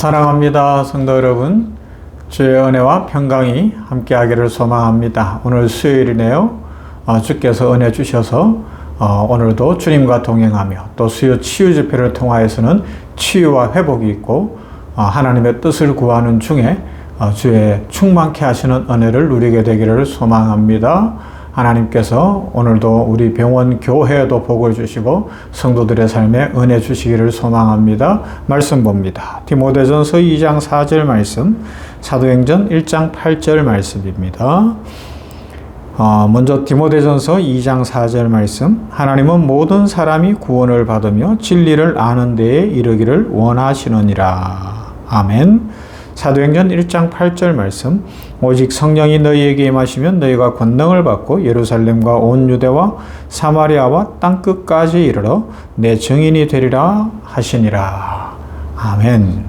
사랑합니다. 성도 여러분, 주의 은혜와 평강이 함께하기를 소망합니다. 오늘 수요일이네요. 주께서 은혜 주셔서 오늘도 주님과 동행하며 또 수요 치유 집회를 통하여서는 치유와 회복이 있고 하나님의 뜻을 구하는 중에 주의 충만케 하시는 은혜를 누리게 되기를 소망합니다. 하나님께서 오늘도 우리 병원 교회에도 복을 주시고 성도들의 삶에 은혜 주시기를 소망합니다. 말씀 봅니다. 디모데전서 2장 4절 말씀, 사도행전 1장 8절 말씀입니다. 먼저 디모데전서 2장 4절 말씀, 하나님은 모든 사람이 구원을 받으며 진리를 아는 데에 이르기를 원하시느니라. 아멘. 사도행전 1장 8절 말씀, 오직 성령이 너희에게 임하시면 너희가 권능을 받고 예루살렘과 온 유대와 사마리아와 땅끝까지 이르러 내 증인이 되리라 하시니라. 아멘.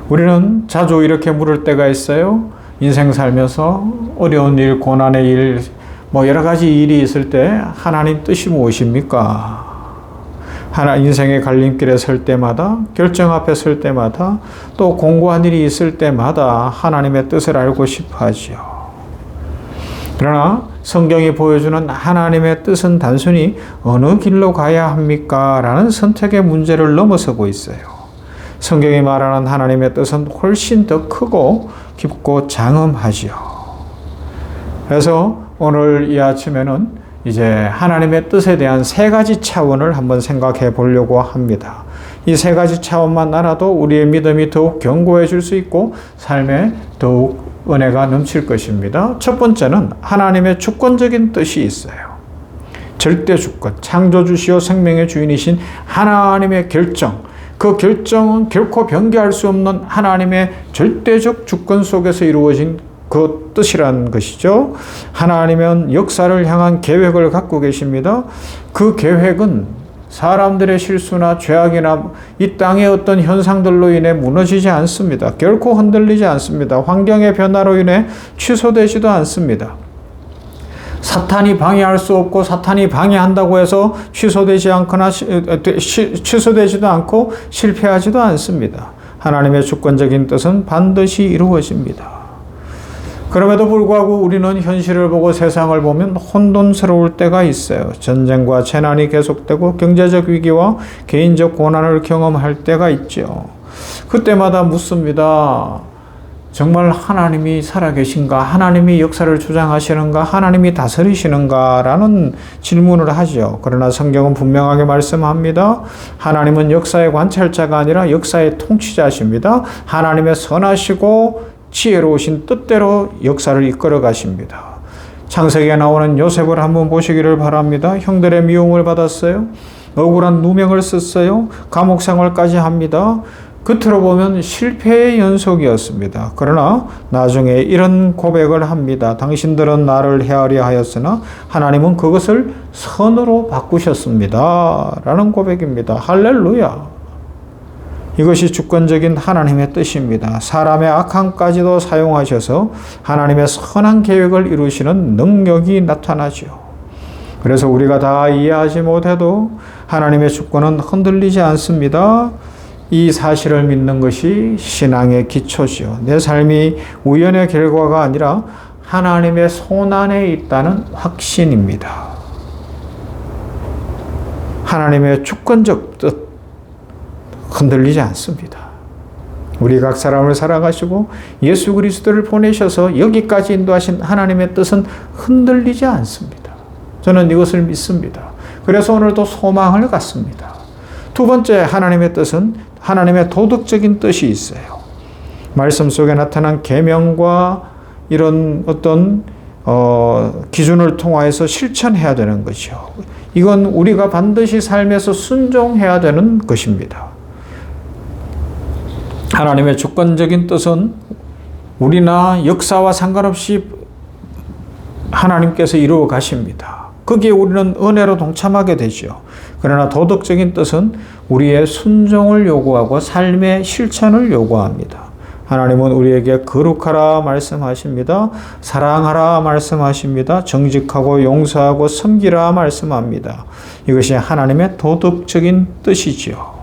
우리는 자주 이렇게 물을 때가 있어요. 인생 살면서 어려운 일, 고난의 일, 여러 가지 일이 있을 때 하나님 뜻이 무엇입니까? 인생의 갈림길에 설 때마다, 결정 앞에 설 때마다, 또 공고한 일이 있을 때마다 하나님의 뜻을 알고 싶어 하죠. 그러나 성경이 보여주는 하나님의 뜻은 단순히 어느 길로 가야 합니까? 라는 선택의 문제를 넘어서고 있어요. 성경이 말하는 하나님의 뜻은 훨씬 더 크고 깊고 장엄하지요. 그래서 오늘 이 아침에는 이제 하나님의 뜻에 대한 세 가지 차원을 한번 생각해 보려고 합니다. 이 세 가지 차원만 알아도 우리의 믿음이 더욱 견고해질 수 있고 삶에 더욱 은혜가 넘칠 것입니다. 첫 번째는 하나님의 주권적인 뜻이 있어요. 절대 주권, 창조주시오 생명의 주인이신 하나님의 결정, 그 결정은 결코 변개할 수 없는 하나님의 절대적 주권 속에서 이루어진 그 뜻이라는 것이죠. 하나님은 역사를 향한 계획을 갖고 계십니다. 그 계획은 사람들의 실수나 죄악이나 이 땅의 어떤 현상들로 인해 무너지지 않습니다. 결코 흔들리지 않습니다. 환경의 변화로 인해 취소되지도 않습니다. 사탄이 방해할 수 없고 사탄이 방해한다고 해서 취소되지 않거나 취소되지도 않고 실패하지도 않습니다. 하나님의 주권적인 뜻은 반드시 이루어집니다. 그럼에도 불구하고 우리는 현실을 보고 세상을 보면 혼돈스러울 때가 있어요. 전쟁과 재난이 계속되고 경제적 위기와 개인적 고난을 경험할 때가 있죠. 그때마다 묻습니다. 정말 하나님이 살아계신가? 하나님이 역사를 주장하시는가? 하나님이 다스리시는가? 라는 질문을 하죠. 그러나 성경은 분명하게 말씀합니다. 하나님은 역사의 관찰자가 아니라 역사의 통치자십니다. 하나님의 선하시고 지혜로우신 뜻대로 역사를 이끌어 가십니다. 창세기에 나오는 요셉을 한번 보시기를 바랍니다. 형들의 미움을 받았어요. 억울한 누명을 썼어요. 감옥 생활까지 합니다. 겉으로 보면 실패의 연속이었습니다. 그러나 나중에 이런 고백을 합니다. 당신들은 나를 헤아려 하였으나 하나님은 그것을 선으로 바꾸셨습니다. 라는 고백입니다. 할렐루야. 이것이 주권적인 하나님의 뜻입니다. 사람의 악함까지도 사용하셔서 하나님의 선한 계획을 이루시는 능력이 나타나죠. 그래서 우리가 다 이해하지 못해도 하나님의 주권은 흔들리지 않습니다. 이 사실을 믿는 것이 신앙의 기초죠. 내 삶이 우연의 결과가 아니라 하나님의 손 안에 있다는 확신입니다. 하나님의 주권적 뜻 흔들리지 않습니다. 우리 각 사람을 사랑하시고 예수 그리스도를 보내셔서 여기까지 인도하신 하나님의 뜻은 흔들리지 않습니다. 저는 이것을 믿습니다. 그래서 오늘도 소망을 갖습니다. 두 번째 하나님의 뜻은 하나님의 도덕적인 뜻이 있어요. 말씀 속에 나타난 계명과 이런 어떤 기준을 통하여서 실천해야 되는 것이죠. 이건 우리가 반드시 삶에서 순종해야 되는 것입니다. 하나님의 주권적인 뜻은 우리나 역사와 상관없이 하나님께서 이루어 가십니다. 거기에 우리는 은혜로 동참하게 되죠. 그러나 도덕적인 뜻은 우리의 순종을 요구하고 삶의 실천을 요구합니다. 하나님은 우리에게 거룩하라 말씀하십니다. 사랑하라 말씀하십니다. 정직하고 용서하고 섬기라 말씀합니다. 이것이 하나님의 도덕적인 뜻이지요.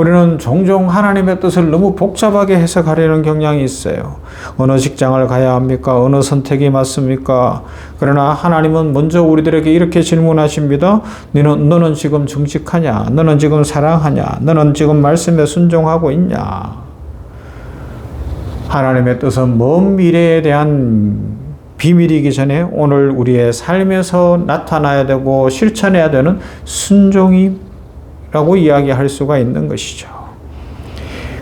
우리는 종종 하나님의 뜻을 너무 복잡하게 해석하려는 경향이 있어요. 어느 직장을 가야 합니까? 어느 선택이 맞습니까? 그러나 하나님은 먼저 우리들에게 이렇게 질문하십니다. 너는 지금 정직하냐? 너는 지금 사랑하냐? 너는 지금 말씀에 순종하고 있냐? 하나님의 뜻은 먼 미래에 대한 비밀이기 전에 오늘 우리의 삶에서 나타나야 되고 실천해야 되는 순종이라고 이야기할 수가 있는 것이죠.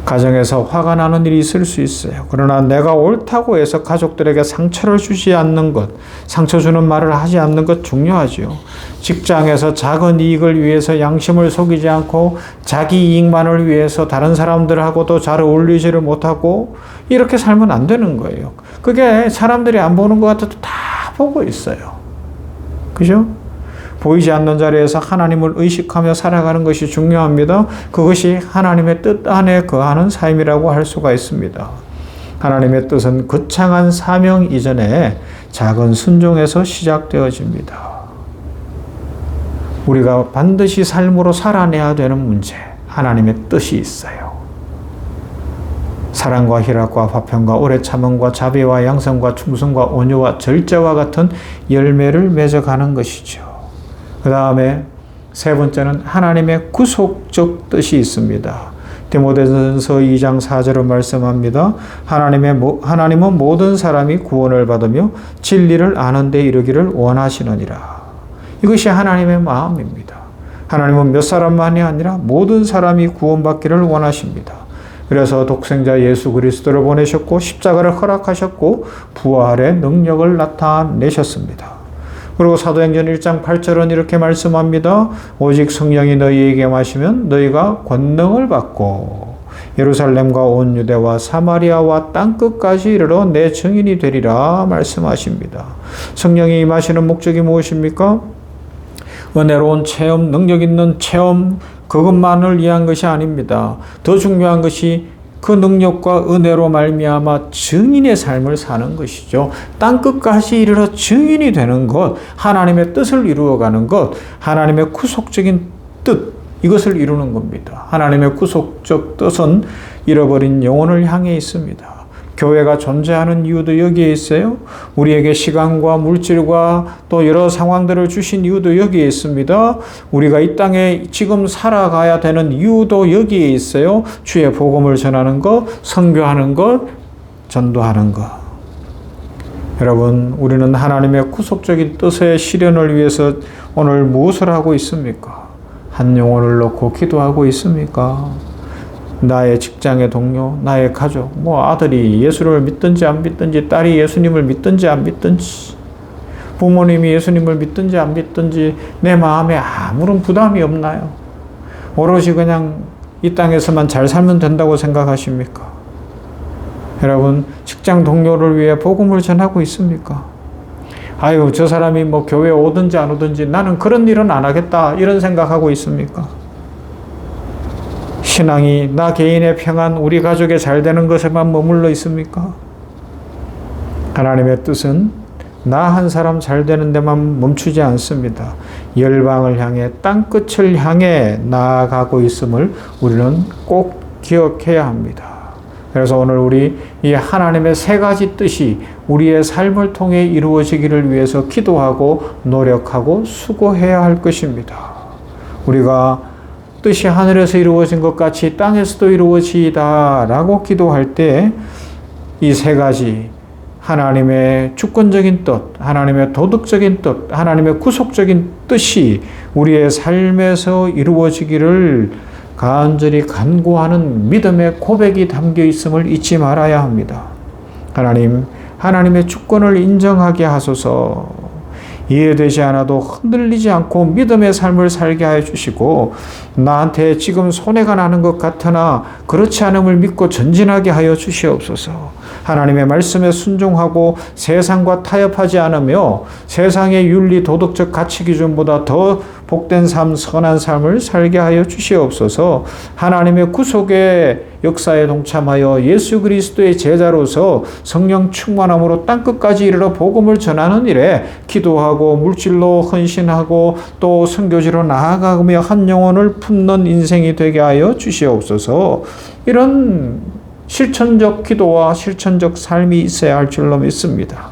가정에서 화가 나는 일이 있을 수 있어요. 그러나 내가 옳다고 해서 가족들에게 상처를 주지 않는 것, 상처 주는 말을 하지 않는 것 중요하죠. 직장에서 작은 이익을 위해서 양심을 속이지 않고 자기 이익만을 위해서 다른 사람들하고도 잘 어울리지를 못하고 이렇게 살면 안 되는 거예요. 그게 사람들이 안 보는 것 같아도 다 보고 있어요. 그죠? 보이지 않는 자리에서 하나님을 의식하며 살아가는 것이 중요합니다. 그것이 하나님의 뜻 안에 거하는 삶이라고 할 수가 있습니다. 하나님의 뜻은 거창한 사명 이전에 작은 순종에서 시작되어집니다. 우리가 반드시 삶으로 살아내야 되는 문제, 하나님의 뜻이 있어요. 사랑과 희락과 화평과 오래 참음과 자비와 양성과 충성과 온유와 절제와 같은 열매를 맺어가는 것이죠. 그 다음에 세 번째는 하나님의 구속적 뜻이 있습니다. 디모데전서 2장 4절을 말씀합니다. 하나님은 모든 사람이 구원을 받으며 진리를 아는 데 이르기를 원하시느니라. 이것이 하나님의 마음입니다. 하나님은 몇 사람만이 아니라 모든 사람이 구원받기를 원하십니다. 그래서 독생자 예수 그리스도를 보내셨고 십자가를 허락하셨고 부활의 능력을 나타내셨습니다. 그리고 사도행전 1장 8절은 이렇게 말씀합니다. 오직 성령이 너희에게 마시면 너희가 권능을 받고 예루살렘과 온 유대와 사마리아와 땅끝까지 이르러 내 증인이 되리라 말씀하십니다. 성령이 임하시는 목적이 무엇입니까? 은혜로운 체험, 능력 있는 체험, 그것만을 위한 것이 아닙니다. 더 중요한 것이 그 능력과 은혜로 말미암아 증인의 삶을 사는 것이죠. 땅끝까지 이르러 증인이 되는 것, 하나님의 뜻을 이루어가는 것, 하나님의 구속적인 뜻, 이것을 이루는 겁니다. 하나님의 구속적 뜻은 잃어버린 영혼을 향해 있습니다. 교회가 존재하는 이유도 여기에 있어요. 우리에게 시간과 물질과 또 여러 상황들을 주신 이유도 여기에 있습니다. 우리가 이 땅에 지금 살아가야 되는 이유도 여기에 있어요. 주의 복음을 전하는 것, 선교하는 것, 전도하는 것. 여러분, 우리는 하나님의 구속적인 뜻의 실현을 위해서 오늘 무엇을 하고 있습니까? 한 영혼을 놓고 기도하고 있습니까? 나의 직장의 동료, 나의 가족, 아들이 예수를 믿든지 안 믿든지, 딸이 예수님을 믿든지 안 믿든지, 부모님이 예수님을 믿든지 안 믿든지 내 마음에 아무런 부담이 없나요? 오롯이 그냥 이 땅에서만 잘 살면 된다고 생각하십니까? 여러분, 직장 동료를 위해 복음을 전하고 있습니까? 아유, 저 사람이 교회 오든지 안 오든지 나는 그런 일은 안 하겠다, 이런 생각하고 있습니까? 신앙이 나 개인의 평안, 우리 가족의 잘 되는 것에만 머물러 있습니까? 하나님의 뜻은 나 한 사람 잘 되는 데만 멈추지 않습니다. 열방을 향해, 땅끝을 향해 나아가고 있음을 우리는 꼭 기억해야 합니다. 그래서 오늘 우리 이 하나님의 세 가지 뜻이 우리의 삶을 통해 이루어지기를 위해서 기도하고 노력하고 수고해야 할 것입니다. 우리가 뜻이 하늘에서 이루어진 것 같이 땅에서도 이루어지이다 라고 기도할 때 이 세 가지, 하나님의 주권적인 뜻, 하나님의 도덕적인 뜻, 하나님의 구속적인 뜻이 우리의 삶에서 이루어지기를 간절히 간구하는 믿음의 고백이 담겨 있음을 잊지 말아야 합니다. 하나님의 주권을 인정하게 하소서. 이해되지 않아도 흔들리지 않고 믿음의 삶을 살게 하여 주시고, 나한테 지금 손해가 나는 것 같으나 그렇지 않음을 믿고 전진하게 하여 주시옵소서. 하나님의 말씀에 순종하고 세상과 타협하지 않으며 세상의 윤리 도덕적 가치 기준보다 더 복된 삶, 선한 삶을 살게 하여 주시옵소서. 하나님의 구속의 역사에 동참하여 예수 그리스도의 제자로서 성령 충만함으로 땅끝까지 이르러 복음을 전하는 일에 기도하고 물질로 헌신하고 또 선교지로 나아가며 한 영혼을 품는 인생이 되게 하여 주시옵소서. 이런 실천적 기도와 실천적 삶이 있어야 할 줄로 믿습니다.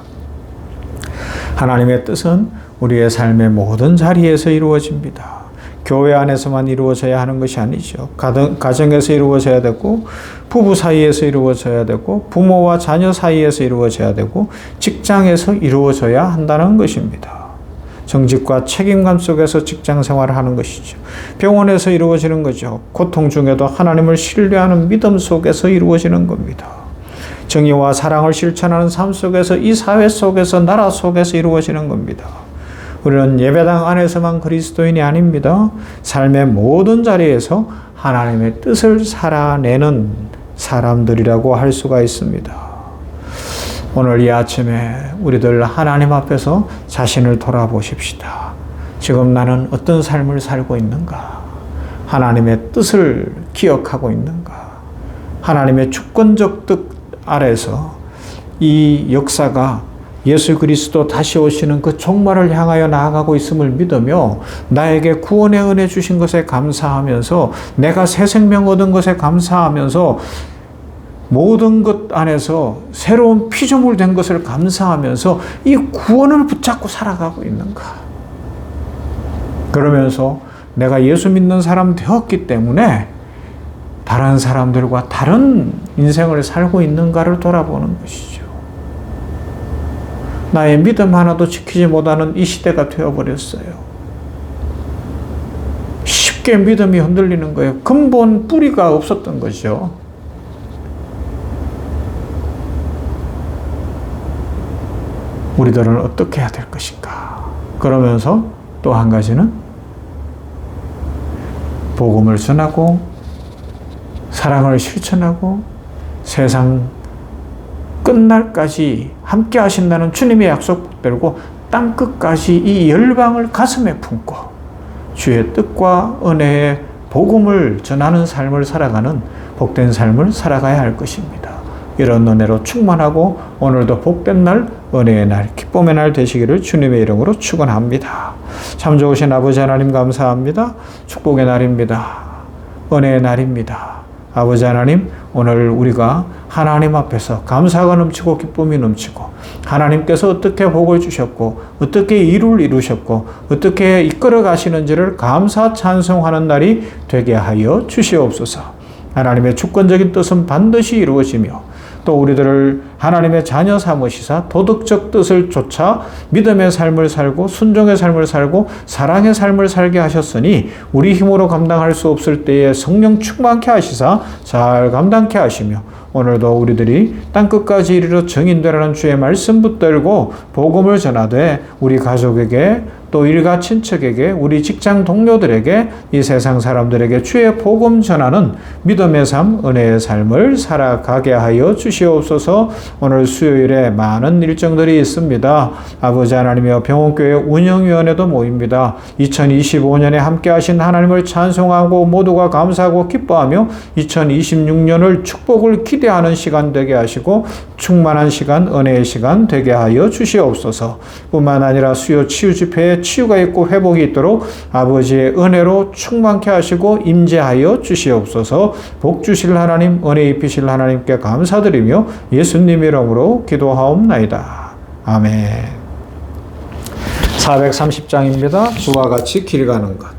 하나님의 뜻은 우리의 삶의 모든 자리에서 이루어집니다. 교회 안에서만 이루어져야 하는 것이 아니죠. 가정에서 이루어져야 되고, 부부 사이에서 이루어져야 되고, 부모와 자녀 사이에서 이루어져야 되고, 직장에서 이루어져야 한다는 것입니다. 정직과 책임감 속에서 직장 생활을 하는 것이죠. 병원에서 이루어지는 거죠. 고통 중에도 하나님을 신뢰하는 믿음 속에서 이루어지는 겁니다. 정의와 사랑을 실천하는 삶 속에서, 이 사회 속에서, 나라 속에서 이루어지는 겁니다. 우리는 예배당 안에서만 그리스도인이 아닙니다. 삶의 모든 자리에서 하나님의 뜻을 살아내는 사람들이라고 할 수가 있습니다. 오늘 이 아침에 우리들 하나님 앞에서 자신을 돌아보십시다. 지금 나는 어떤 삶을 살고 있는가? 하나님의 뜻을 기억하고 있는가? 하나님의 주권적 뜻 아래서 이 역사가 예수 그리스도 다시 오시는 그 종말을 향하여 나아가고 있음을 믿으며 나에게 구원의 은혜 주신 것에 감사하면서 내가 새 생명 얻은 것에 감사하면서 모든 것 안에서 새로운 피조물 된 것을 감사하면서 이 구원을 붙잡고 살아가고 있는가? 그러면서 내가 예수 믿는 사람 되었기 때문에 다른 사람들과 다른 인생을 살고 있는가를 돌아보는 것이죠. 나의 믿음 하나도 지키지 못하는 이 시대가 되어버렸어요. 쉽게 믿음이 흔들리는 거예요. 근본 뿌리가 없었던 거죠. 우리들은 어떻게 해야 될 것인가? 그러면서 또 한 가지는 복음을 전하고 사랑을 실천하고 세상 끝날까지 함께 하신다는 주님의 약속 붙들고 땅끝까지 이 열방을 가슴에 품고 주의 뜻과 은혜의 복음을 전하는 삶을 살아가는 복된 삶을 살아가야 할 것입니다. 이런 은혜로 충만하고 오늘도 복된 날, 은혜의 날, 기쁨의 날 되시기를 주님의 이름으로 축원합니다. 참 좋으신 아버지 하나님 감사합니다. 축복의 날입니다. 은혜의 날입니다. 아버지 하나님, 오늘 우리가 하나님 앞에서 감사가 넘치고 기쁨이 넘치고 하나님께서 어떻게 복을 주셨고 어떻게 일을 이루셨고 어떻게 이끌어 가시는지를 감사 찬송하는 날이 되게 하여 주시옵소서. 하나님의 주권적인 뜻은 반드시 이루어지며 또 우리들을 하나님의 자녀 삼으시사 도덕적 뜻을 쫓아 믿음의 삶을 살고 순종의 삶을 살고 사랑의 삶을 살게 하셨으니 우리 힘으로 감당할 수 없을 때에 성령 충만케 하시사 잘 감당케 하시며 오늘도 우리들이 땅끝까지 이르러 증인되라는 주의 말씀 붙들고 복음을 전하되 우리 가족에게 또 일가 친척에게 우리 직장 동료들에게 이 세상 사람들에게 주의 복음 전하는 믿음의 삶, 은혜의 삶을 살아가게 하여 주시옵소서. 오늘 수요일에 많은 일정들이 있습니다. 아버지 하나님이여 병원교회 운영위원회도 모입니다. 2025년에 함께 하신 하나님을 찬송하고 모두가 감사하고 기뻐하며 2026년을 축복을 기대하는 시간 되게 하시고 충만한 시간, 은혜의 시간 되게 하여 주시옵소서. 뿐만 아니라 수요 치유 집회에 치유가 있고 회복이 있도록 아버지의 은혜로 충만케 하시고 임재하여 주시옵소서. 복 주실 하나님, 은혜 입히실 하나님께 감사드리며 예수님 이름으로 기도하옵나이다. 아멘. 430장입니다. 주와 같이 길 가는 것.